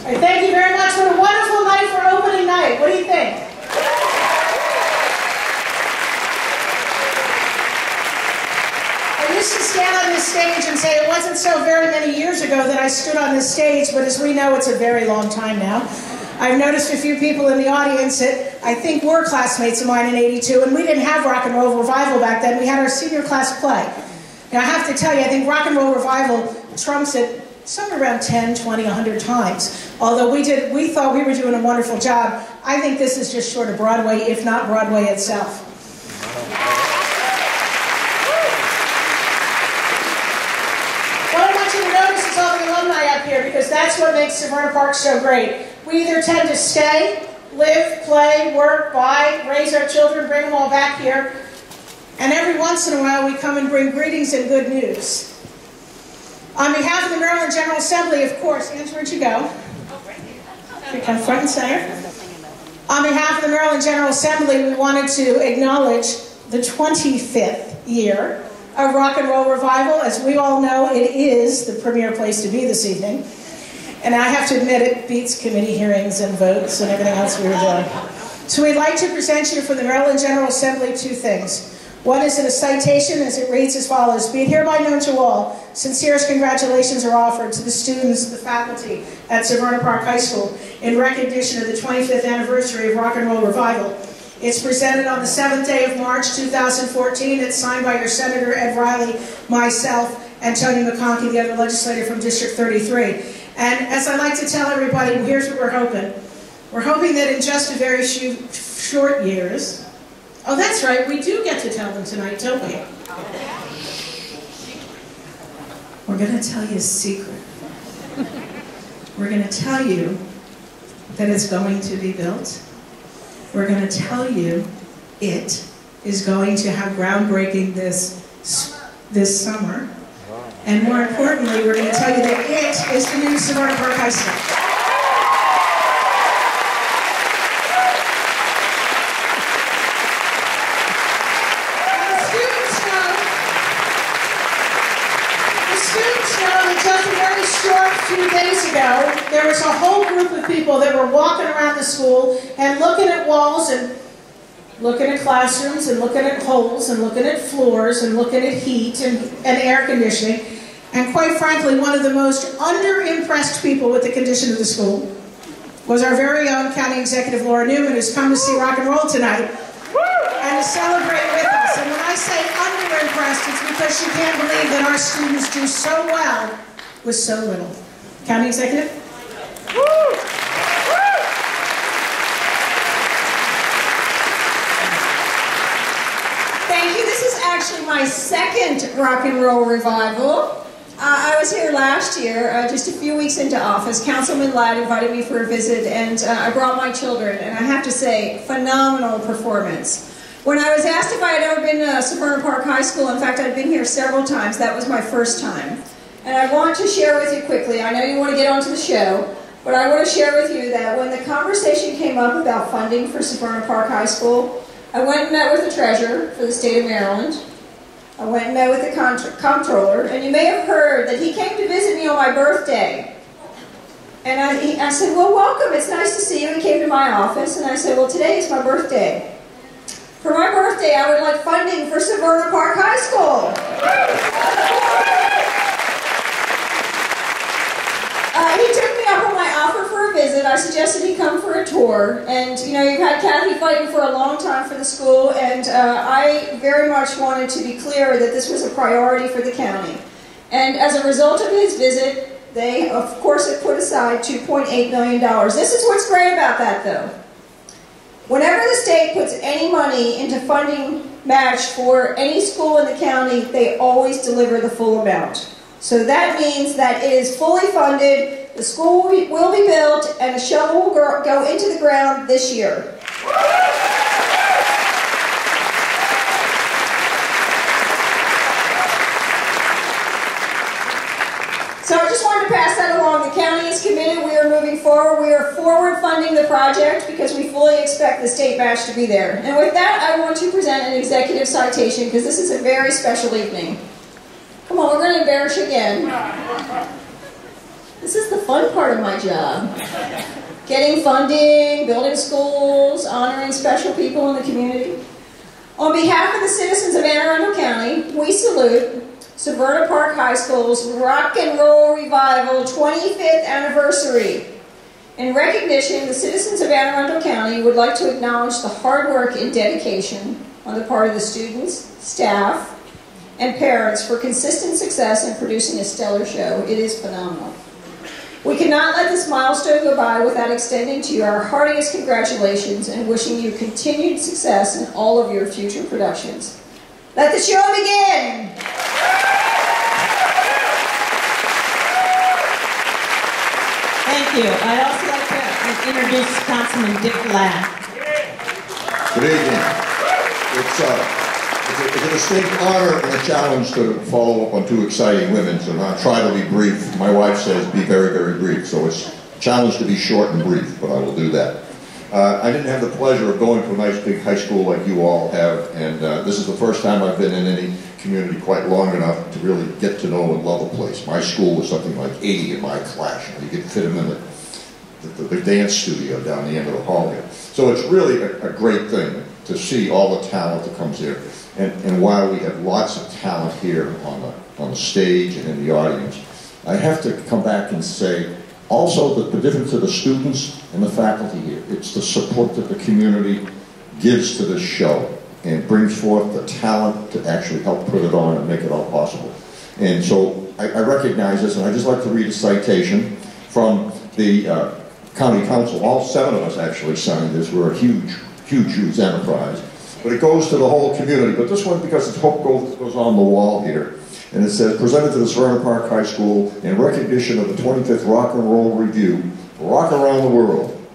Right, thank you very much. What a wonderful night for opening night. What do you think? I used to stand on this stage and say it wasn't so very many years ago that I stood on this stage, but as we know, it's a very long time now. I've noticed a few people in the audience that I think were classmates of mine in '82, and we didn't have Rock and Roll Revival back then. We had our senior class play. Now, I have to tell you, I think Rock and Roll Revival trumps it somewhere around 10, 20, 100 times. Although we thought we were doing a wonderful job, I think this is just short of Broadway, if not Broadway itself. What I want you to notice is all the alumni up here, because that's what makes Severna Park so great. We either tend to stay, live, play, work, buy, raise our children, bring them all back here, and every once in a while we come and bring greetings and good news. On behalf of the Maryland General Assembly, of course, Ange, where'd you go? You come front and center. On behalf of the Maryland General Assembly, we wanted to acknowledge the 25th year of Rock and Roll Revival. As we all know, it is the premier place to be this evening. And I have to admit, it beats committee hearings and votes and everything else we were doing. So we'd like to present you from the Maryland General Assembly two things. One is in a citation, as it reads as follows: "Be it hereby known to all, sincerest congratulations are offered to the students, the faculty at Severna Park High School in recognition of the 25th anniversary of Rock and Roll Revival. It's presented on the 7th day of March, 2014. It's signed by your Senator Ed Riley, myself, and Tony McConkey, the other legislator from District 33. And as I like to tell everybody, here's what we're hoping. We're hoping that in just a very few short years, oh, that's right, we do get to tell them tonight, don't we? We're going to tell you a secret. We're going to tell you that it's going to be built. We're going to tell you it is going to have groundbreaking this summer. And more importantly, we're going to tell you that it is the new Severna Park High School. Just a very short few days ago, there was a whole group of people that were walking around the school and looking at walls and looking at classrooms and looking at holes and looking at floors and looking at heat and air conditioning. And quite frankly, one of the most under-impressed people with the condition of the school was our very own County Executive Laura Newman, who's come to see rock and roll tonight and to celebrate with us. And when I say under-impressed, it's because she can't believe that our students do so well with so little. County Executive? Thank you. This is actually my second Rock and Roll Revival. I was here last year, just a few weeks into office. Councilman Ladd invited me for a visit, and I brought my children, and I have to say, phenomenal performance. When I was asked if I had ever been to Severna Park High School, in fact, I'd been here several times, that was my first time. And I want to share with you quickly, I know you want to get onto the show, but I want to share with you that when the conversation came up about funding for Severna Park High School, I went and met with the treasurer for the state of Maryland. I went and met with the comptroller, and you may have heard that he came to visit me on my birthday. And I said, well, welcome, it's nice to see you. He came to my office, and I said, well, today is my birthday. For my birthday, I would like funding for Severna Park High School. He took me up on my offer for a visit. I suggested he come for a tour. And, you know, you've had Kathy fighting for a long time for the school, and I very much wanted to be clear that this was a priority for the county. And as a result of his visit, they, of course, have put aside $2.8 million. This is what's great about that, though. Whenever the state puts any money into funding match for any school in the county, they always deliver the full amount. So that means that it is fully funded, the school will be built, and the shovel will go into the ground this year. So I just wanted to pass that along. The county is committed. We are moving forward. We are forward funding the project because we fully expect the state match to be there. And with that, I want to present an executive citation because this is a very special evening. Come on, we're going to embarrass you again. This is the fun part of my job. Getting funding, building schools, honoring special people in the community. On behalf of the citizens of Anne Arundel County, we salute Severna Park High School's Rock and Roll Revival 25th anniversary. In recognition, the citizens of Anne Arundel County would like to acknowledge the hard work and dedication on the part of the students, staff, and parents for consistent success in producing a stellar show. It is phenomenal. We cannot let this milestone go by without extending to you our heartiest congratulations and wishing you continued success in all of your future productions. Let the show begin! Thank you. I'd also like to introduce Councilman Dick Ladd. Good evening. It's a distinct honor and a challenge to follow up on two exciting women, and I'll try to be brief. My wife says be very, very brief, so it's a challenge to be short and brief, but I will do that. I didn't have the pleasure of going to a nice big high school like you all have, and this is the first time I've been in any community quite long enough to really get to know and love a place. My school was something like 80 in my class. You could fit them in the dance studio down the end of the hall here. So it's really a great thing to see all the talent that comes here. And while we have lots of talent here on the stage and in the audience, I have to come back and say also that the difference of the students and the faculty here, it's the support that the community gives to this show and brings forth the talent to actually help put it on and make it all possible. And so I recognize this, and I'd just like to read a citation from the County Council. All 7 of us actually signed this. We're a huge, huge, huge enterprise. But it goes to the whole community. But this one, because its hope goes on the wall here. And it says, presented to the Severna Park High School in recognition of the 25th Rock and Roll Review, Rock Around the World.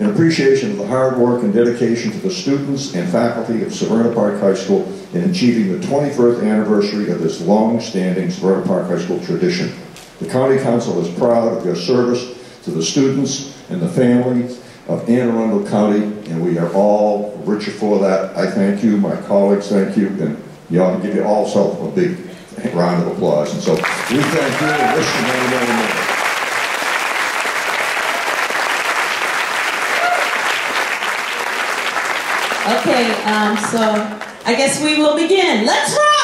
In appreciation of the hard work and dedication to the students and faculty of Severna Park High School in achieving the 21st anniversary of this long-standing Severna Park High School tradition. The County Council is proud of your service to the students and the families of Anne Arundel County, and we are all richer for that. I thank you, my colleagues thank you, and you ought to give you also a big round of applause. And so we thank you and wish you many, many more. Okay, so I guess we will begin. Let's rock!